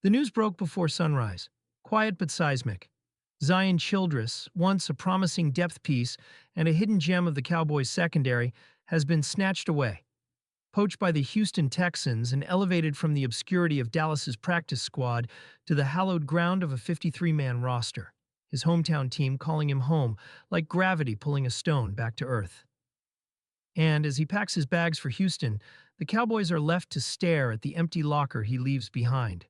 The news broke before sunrise, quiet but seismic. Zion Childress, once a promising depth piece and a hidden gem of the Cowboys' secondary, has been snatched away, poached by the Houston Texans and elevated from the obscurity of Dallas's practice squad to the hallowed ground of a 53-man roster, his hometown team calling him home, like gravity pulling a stone back to earth. And as he packs his bags for Houston, the Cowboys are left to stare at the empty locker he leaves behind.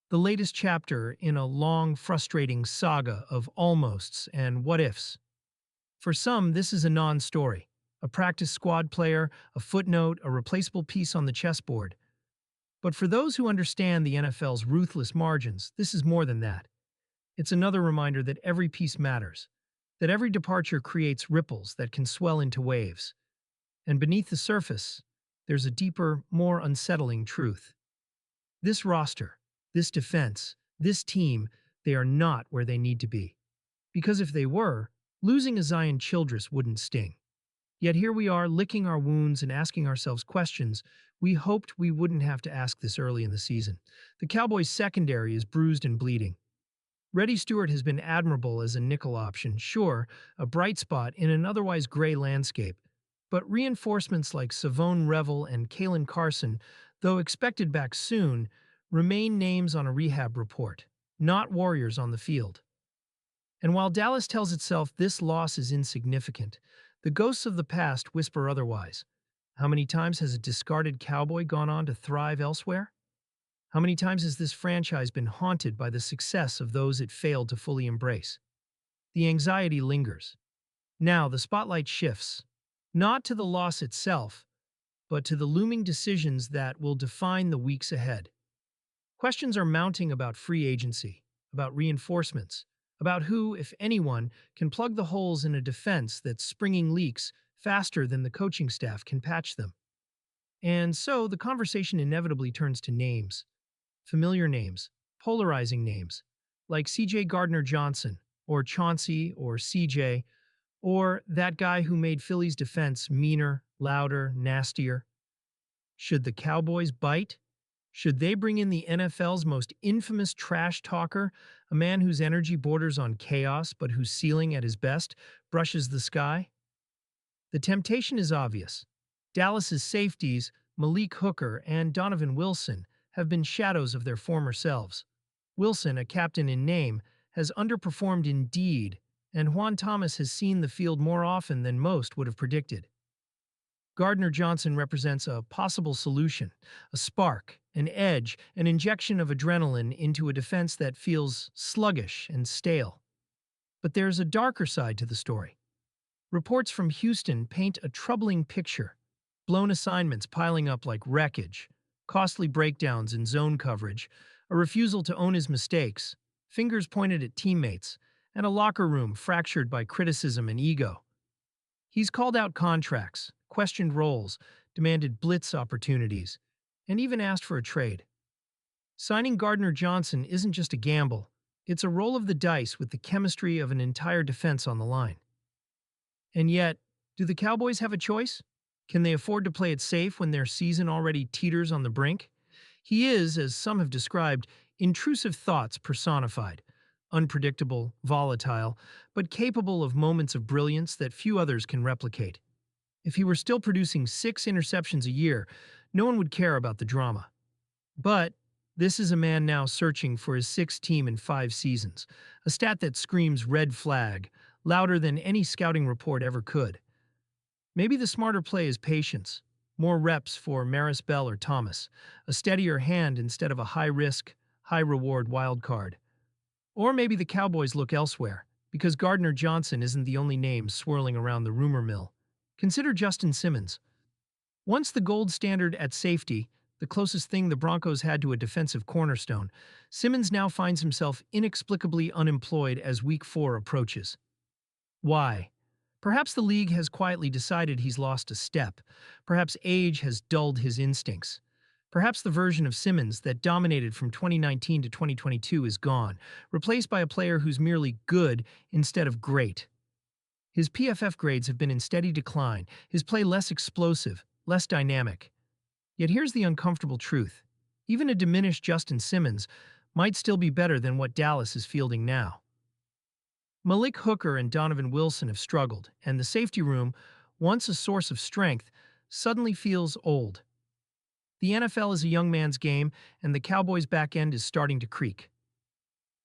The latest chapter in a long, frustrating saga of almosts and what-ifs. For some, this is a non-story, a practice squad player, a footnote, a replaceable piece on the chessboard. But for those who understand the NFL's ruthless margins, this is more than that. It's another reminder that every piece matters, that every departure creates ripples that can swell into waves. And beneath the surface, there's a deeper, more unsettling truth. This roster, this defense, this team, they are not where they need to be. Because if they were, losing a Zion Childress wouldn't sting. Yet here we are, licking our wounds and asking ourselves questions we hoped we wouldn't have to ask this early in the season. The Cowboys' secondary is bruised and bleeding. Reddy Stewart has been admirable as a nickel option, sure, a bright spot in an otherwise gray landscape, but reinforcements like Savone Revel and Kalen Carson, though expected back soon, remain names on a rehab report, not warriors on the field. And while Dallas tells itself this loss is insignificant, the ghosts of the past whisper otherwise. How many times has a discarded Cowboy gone on to thrive elsewhere? How many times has this franchise been haunted by the success of those it failed to fully embrace? The anxiety lingers. Now the spotlight shifts, not to the loss itself, but to the looming decisions that will define the weeks ahead. Questions are mounting about free agency, about reinforcements, about who, if anyone, can plug the holes in a defense that's springing leaks faster than the coaching staff can patch them. And so the conversation inevitably turns to names. Familiar names, polarizing names, like C.J. Gardner-Johnson, or Chauncey, or C.J., or that guy who made Philly's defense meaner, louder, nastier. Should the Cowboys bite? Should they bring in the NFL's most infamous trash talker, a man whose energy borders on chaos but whose ceiling at his best brushes the sky? The temptation is obvious. Dallas's safeties, Malik Hooker and Donovan Wilson, have been shadows of their former selves. Wilson, a captain in name, has underperformed in deed, and Juan Thomas has seen the field more often than most would have predicted. Gardner-Johnson represents a possible solution, a spark, an edge, an injection of adrenaline into a defense that feels sluggish and stale. But there's a darker side to the story. Reports from Houston paint a troubling picture, blown assignments piling up like wreckage, costly breakdowns in zone coverage, a refusal to own his mistakes, fingers pointed at teammates, and a locker room fractured by criticism and ego. He's called out contracts, questioned roles, demanded blitz opportunities, and even asked for a trade. Signing Gardner-Johnson isn't just a gamble, it's a roll of the dice with the chemistry of an entire defense on the line. And yet, do the Cowboys have a choice? Can they afford to play it safe when their season already teeters on the brink? He is, as some have described, intrusive thoughts personified, unpredictable, volatile, but capable of moments of brilliance that few others can replicate. If he were still producing 6 interceptions a year, no one would care about the drama. But this is a man now searching for his 6th team in 5 seasons, a stat that screams red flag, louder than any scouting report ever could. Maybe the smarter play is patience, more reps for Maris Bell or Thomas, a steadier hand instead of a high-risk, high-reward wild card. Or maybe the Cowboys look elsewhere, because Gardner-Johnson isn't the only name swirling around the rumor mill. Consider Justin Simmons. Once the gold standard at safety, the closest thing the Broncos had to a defensive cornerstone, Simmons now finds himself inexplicably unemployed as Week 4 approaches. Why? Perhaps the league has quietly decided he's lost a step. Perhaps age has dulled his instincts. Perhaps the version of Simmons that dominated from 2019 to 2022 is gone, replaced by a player who's merely good instead of great. His PFF grades have been in steady decline, his play less explosive, less dynamic. Yet here's the uncomfortable truth. Even a diminished Justin Simmons might still be better than what Dallas is fielding now. Malik Hooker and Donovan Wilson have struggled, and the safety room, once a source of strength, suddenly feels old. The NFL is a young man's game, and the Cowboys' back end is starting to creak.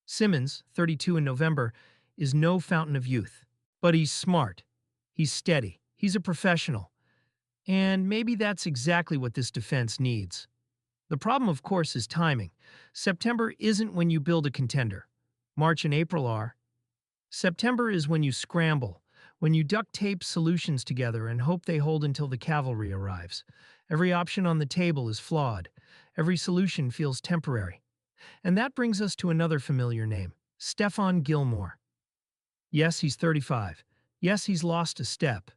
Simmons, 32 in November, is no fountain of youth. But he's smart. He's steady. He's a professional. And maybe that's exactly what this defense needs. The problem, of course, is timing. September isn't when you build a contender. March and April are. September is when you scramble, when you duct tape solutions together and hope they hold until the cavalry arrives. Every option on the table is flawed. Every solution feels temporary. And that brings us to another familiar name, Stephon Gilmore. Yes, he's 35. Yes, he's lost a step.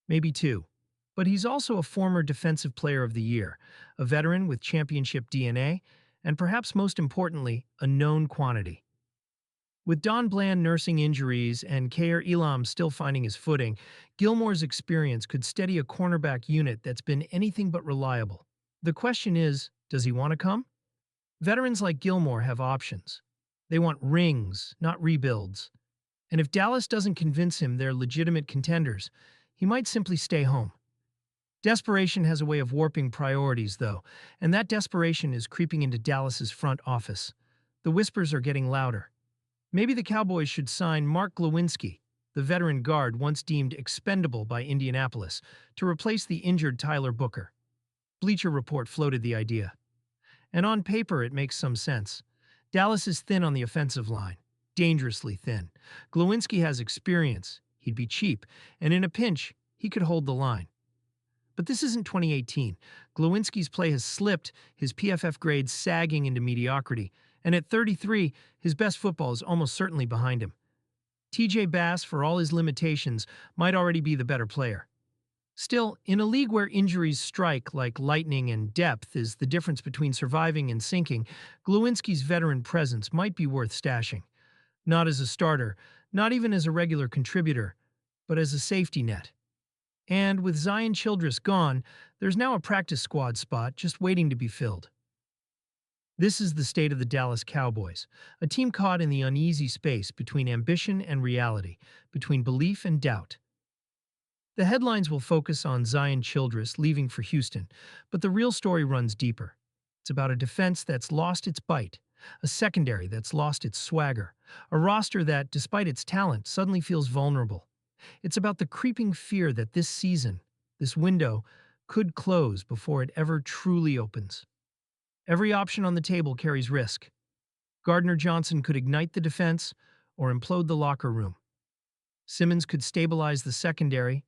Maybe two. But he's also a former Defensive Player of the Year, a veteran with championship DNA, and perhaps most importantly, a known quantity. With Don Bland nursing injuries and Khair Elam still finding his footing, Gilmore's experience could steady a cornerback unit that's been anything but reliable. The question is, does he want to come? Veterans like Gilmore have options. They want rings, not rebuilds. And if Dallas doesn't convince him they're legitimate contenders, he might simply stay home. Desperation has a way of warping priorities, though, and that desperation is creeping into Dallas's front office. The whispers are getting louder. Maybe the Cowboys should sign Mark Glowinski, the veteran guard once deemed expendable by Indianapolis, to replace the injured Tyler Booker. Bleacher Report floated the idea. And on paper, it makes some sense. Dallas is thin on the offensive line, dangerously thin. Glowinski has experience, he'd be cheap, and in a pinch, he could hold the line. But this isn't 2018. Glowinski's play has slipped, his PFF grades sagging into mediocrity, and at 33, his best football is almost certainly behind him. TJ Bass, for all his limitations, might already be the better player. Still, in a league where injuries strike like lightning and depth is the difference between surviving and sinking, Glowinski's veteran presence might be worth stashing. Not as a starter, not even as a regular contributor, but as a safety net. And with Zion Childress gone, there's now a practice squad spot just waiting to be filled. This is the state of the Dallas Cowboys, a team caught in the uneasy space between ambition and reality, between belief and doubt. The headlines will focus on Zion Childress leaving for Houston, but the real story runs deeper. It's about a defense that's lost its bite, a secondary that's lost its swagger, a roster that, despite its talent, suddenly feels vulnerable. It's about the creeping fear that this season, this window, could close before it ever truly opens. Every option on the table carries risk. Gardner Johnson could ignite the defense or implode the locker room. Simmons could stabilize the secondary